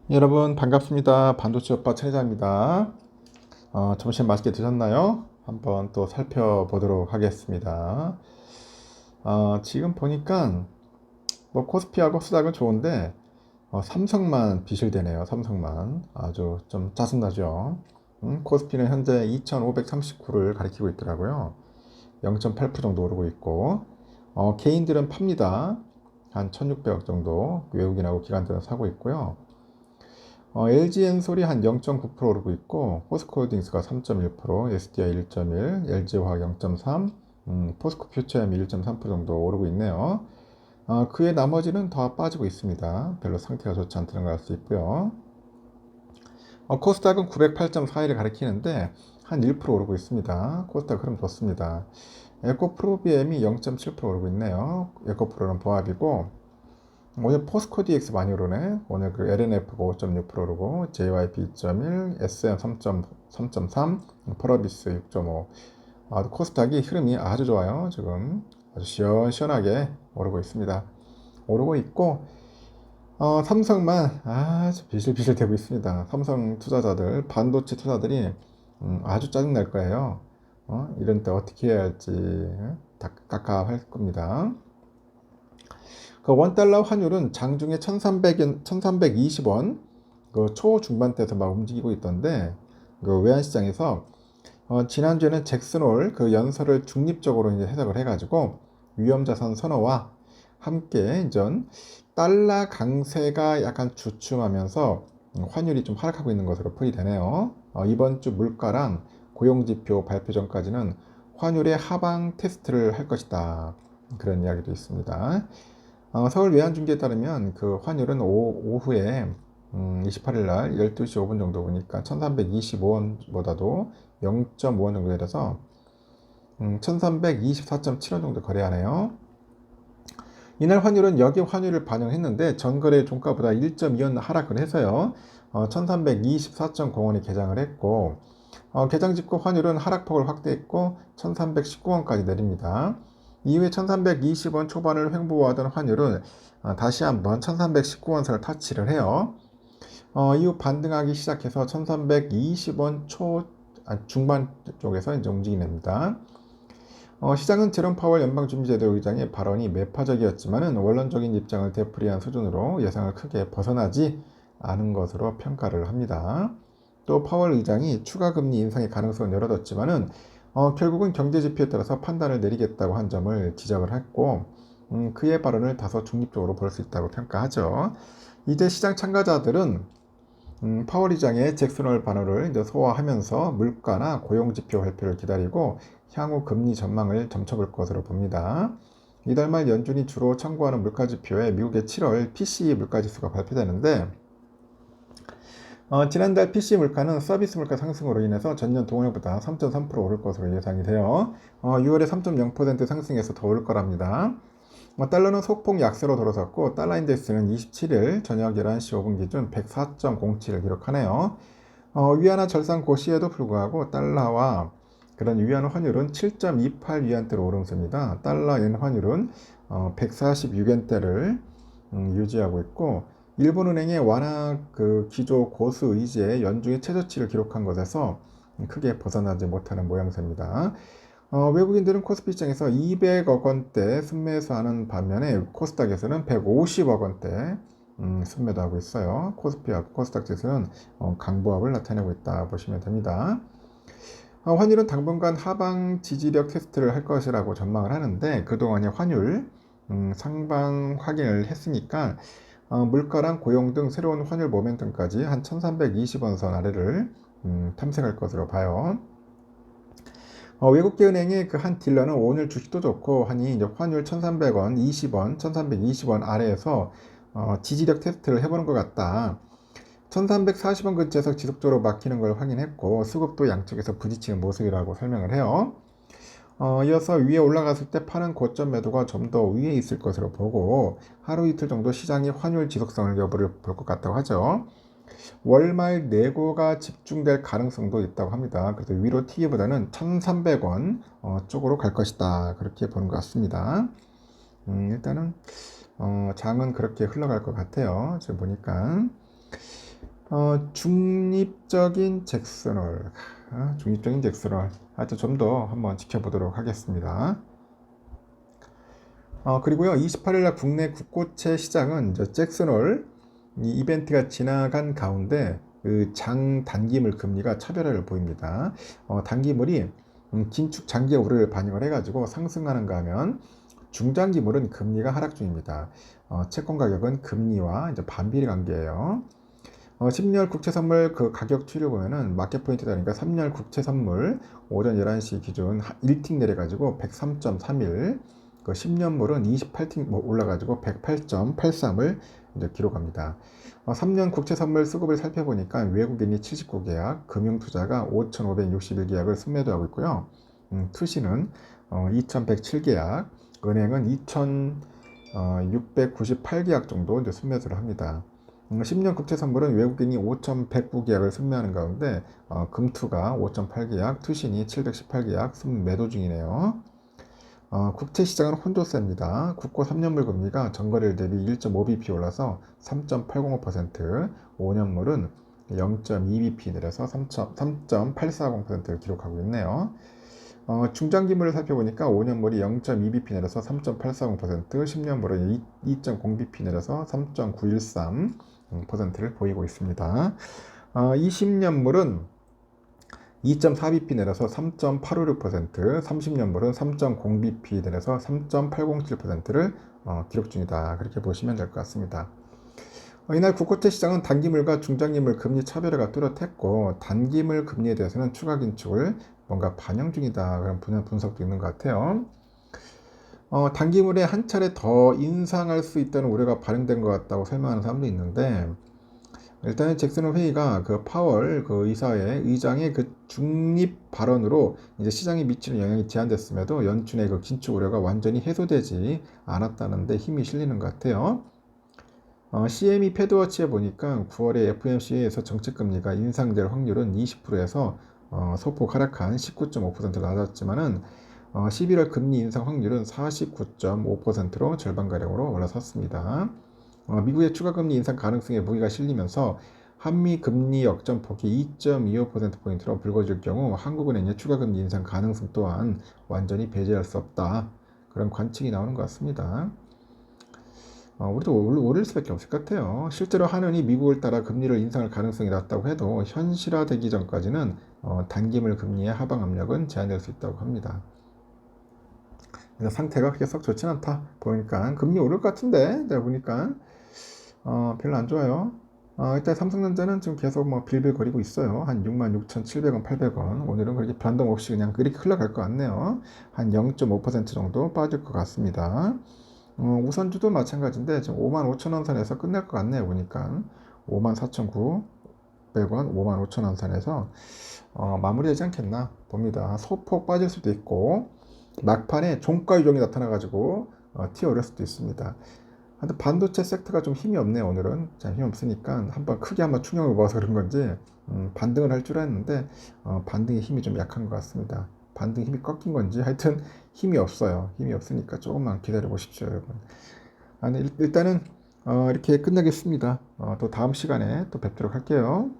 여러분 반갑습니다. 반도체 오빠 최자입니다. 점심 맛있게 드셨나요? 한번 또 살펴보도록 하겠습니다. 지금 보니까 뭐 코스피하고 코스닥은 좋은데 삼성만 비실되네요. 삼성만 아주 좀 짜증나죠. 코스피는 현재 2539를 가리키고 있더라고요. 0.8% 정도 오르고 있고 개인들은 팝니다. 한 1600억 정도 외국인하고 기관들은 사고 있고요. LG엔솔이 한 0.9% 오르고 있고 포스코홀딩스가 3.1%, SDI 1.1, LG화학 0.3, 포스코 퓨처엠이 1.3% 정도 오르고 있네요. 그의 나머지는 더 빠지고 있습니다. 별로 상태가 좋지 않다는 걸 알 수 있고요. 코스닥은 908.41을 가리키는데 한 1% 오르고 있습니다. 코스닥 흐름 좋습니다. 에코프로비엠이 0.7% 오르고 있네요. 에코프로는 보합이고 오늘 포스코 DX 많이 오르네. 오늘 그 LNF가 5.6% 오르고 JYP 2.1, SM 3.3, 펄어비스 6.5. 코스닥이 흐름이 아주 좋아요. 지금 아주 시원시원하게 오르고 있습니다. 오르고 있고 삼성만 아주 비실비실 되고 있습니다. 삼성 투자자들, 반도체 투자들이 아주 짜증날 거예요. 이런 때 어떻게 해야 할지 깝깝할 겁니다. 그 원달러 환율은 장중에 1320원 그 초중반대에서 막 움직이고 있던데 그 외환시장에서 지난주에는 잭슨홀 그 연설을 중립적으로 이제 해석을 해가지고 위험자산 선호와 함께 이전 달러 강세가 약간 주춤하면서 환율이 좀 하락하고 있는 것으로 풀이되네요. 이번 주 물가랑 고용지표 발표 전까지는 환율의 하방 테스트를 할 것이다. 그런 이야기도 있습니다. 서울 외환중개에 따르면 그 환율은 오후에 28일 날 12시 5분 정도 보니까 1325원보다도 0.5원 정도 내려서 1324.7원 정도 거래하네요. 이날 환율은 여기 환율을 반영했는데 전거래 종가보다 1.2원 하락을 해서요. 1324.0원이 개장을 했고 개장 직후 환율은 하락폭을 확대했고 1319원까지 내립니다. 이후에 1320원 초반을 횡보하던 환율은 다시 한번 1319원선을 터치를 해요. 이후 반등하기 시작해서 1320원 중반 쪽에서 이제 움직입니다. 시장은 제롬 파월 연방준비제도 의장의 발언이 매파적이었지만은 원론적인 입장을 되풀이한 수준으로 예상을 크게 벗어나지 않은 것으로 평가를 합니다. 또 파월 의장이 추가 금리 인상의 가능성을 열어뒀지만은 결국은 경제 지표에 따라서 판단을 내리겠다고 한 점을 지적을 했고 그의 발언을 다소 중립적으로 볼 수 있다고 평가하죠. 이제 시장 참가자들은 파월 의장의 잭슨홀 발언을 이제 소화하면서 물가나 고용 지표 발표를 기다리고 향후 금리 전망을 점쳐볼 것으로 봅니다. 이달 말 연준이 주로 참고하는 물가 지표에 미국의 7월 PCE 물가 지수가 발표되는데 지난달 PC 물가는 서비스 물가 상승으로 인해서 전년 동월보다 3.3% 오를 것으로 예상이 돼요. 6월에 3.0% 상승해서 더 오를 거랍니다. 달러는 소폭 약세로 돌아섰고 달러 인덱스는 27일 저녁 11시 5분 기준 104.07을 기록하네요. 위안화 절상 고시에도 불구하고 달러와 그런 위안 환율은 7.28 위안대로 오름세입니다. 달러 엔 환율은 146엔대를 유지하고 있고 일본은행의 완화 그 기조 고수 의지에 연중의 최저치를 기록한 것에서 크게 벗어나지 못하는 모양새입니다. 외국인들은 코스피 시장에서 200억 원대 순매수하는 반면에 코스닥에서는 150억 원대 순매도하고 있어요. 코스피와 코스닥 지수는 강보합을 나타내고 있다 보시면 됩니다. 환율은 당분간 하방 지지력 테스트를 할 것이라고 전망을 하는데 그동안의 환율 상방 확인을 했으니까 물가랑 고용 등 새로운 환율 모멘텀까지 한 1320원 선 아래를 탐색할 것으로 봐요. 외국계 은행의 그 한 딜러는 오늘 주식도 좋고 하니 이제 환율 1300원, 20원, 1320원 아래에서 지지력 테스트를 해보는 것 같다. 1340원 근처에서 지속적으로 막히는 걸 확인했고 수급도 양쪽에서 부딪히는 모습이라고 설명을 해요. 이어서 위에 올라갔을 때 파는 고점 매도가 좀 더 위에 있을 것으로 보고 하루 이틀 정도 시장이 환율 지속성을 여부를 볼 것 같다고 하죠. 월말 내고가 집중될 가능성도 있다고 합니다. 그래서 위로 튀기보다는 1300원 쪽으로 갈 것이다. 그렇게 보는 것 같습니다. 일단은 장은 그렇게 흘러갈 것 같아요. 지금 보니까 중립적인 잭슨홀, 중립적인 잭슨홀. 하여튼 좀 더 한번 지켜보도록 하겠습니다. 그리고요, 28일 날 국내 국고채 시장은 이제 잭슨홀 이 이벤트가 지나간 가운데 그 장 단기물 금리가 차별화를 보입니다. 단기물이 긴축 장기 우려를 반영을 해가지고 상승하는가 하면 중장기물은 금리가 하락 중입니다. 채권 가격은 금리와 이제 반비례 관계예요. 10년 국채 선물 그 가격 추이를 보면은 마켓 포인트 다니까 3년 국채 선물 오전 11시 기준 1틱 내려가지고 103.31, 그 10년물은 28틱 올라가지고 108.83을 이제 기록합니다. 3년 국채 선물 수급을 살펴보니까 외국인이 79계약, 금융투자가 5,561계약을 순매도하고 있고요. 투시는 2,107계약, 은행은 2,698계약 정도 이제 순매수를 합니다. 10년 국채 선물은 외국인이 5,109계약을 순매하는 가운데 금투가 5.8계약, 투신이 718계약 순매도 중이네요. 국채 시장은 혼조세입니다. 국고 3년물 금리가 전거래일 대비 1.5bp 올라서 3.805%, 5년물은 0.2bp 내려서 3.840%를 기록하고 있네요. 중장기물을 살펴보니까 5년물이 0.2bp 내려서 3.840%, 10년물은 2.0bp 내려서 3.913%를 보이고 있습니다. 20년물은 2.4bp 내려서 3.856%, 30년물은 3.0bp 내려서 3.807%를 기록 중이다. 그렇게 보시면 될 것 같습니다. 이날 국고채 시장은 단기물과 중장기물 금리 차별화가 뚜렷했고 단기물 금리에 대해서는 추가 긴축을 뭔가 반영 중이다. 그런 분석도 있는 것 같아요. 단기물에 한 차례 더 인상할 수 있다는 우려가 반영된 것 같다고 설명하는 사람도 있는데 일단은 잭슨 회의가 그 파월 그 의장의 그 중립 발언으로 이제 시장에 미치는 영향이 제한됐음에도 연준의 그 긴축 우려가 완전히 해소되지 않았다는데 힘이 실리는 것 같아요. CME 패드워치에 보니까 9월에 FOMC에서 정책금리가 인상될 확률은 20%에서 소폭 하락한 19.5%로 낮았지만은 11월 금리 인상 확률은 49.5%로 절반가량으로 올라섰습니다. 미국의 추가 금리 인상 가능성에 무게가 실리면서 한미 금리 역전폭이 2.25%포인트로 불거질 경우 한국은행의 추가 금리 인상 가능성 또한 완전히 배제할 수 없다. 그런 관측이 나오는 것 같습니다. 우리도 오를 수밖에 없을 것 같아요. 실제로 한은이 미국을 따라 금리를 인상할 가능성이 낮다고 해도 현실화되기 전까지는 단기물 금리의 하방 압력은 제한될 수 있다고 합니다. 그래서 상태가 그렇게 썩 좋진 않다. 보니까 금리 오를 것 같은데 내가 보니까 별로 안 좋아요. 일단 삼성전자는 지금 계속 뭐 빌빌거리고 있어요. 한 66,700원, 800원. 오늘은 그렇게 변동 없이 그냥 그렇게 흘러갈 것 같네요. 한 0.5% 정도 빠질 것 같습니다. 우선주도 마찬가지인데 지금 55,000원 선에서 끝날 것 같네요. 보니까 54,900원, 55,000원 선에서 마무리되지 않겠나 봅니다. 소폭 빠질 수도 있고 막판에 종가 유종이 나타나가지고 튀어오를 수도 있습니다. 근데 반도체 섹터가 좀 힘이 없네요. 오늘은 힘이 없으니까 한번 충격을 먹어서 그런 건지 반등을 할 줄 알았는데 반등의 힘이 좀 약한 것 같습니다. 반등 힘이 꺾인 건지 하여튼 힘이 없어요. 힘이 없으니까 조금만 기다려 보십시오, 여러분. 일단은 이렇게 끝내겠습니다. 또 다음 시간에 또 뵙도록 할게요.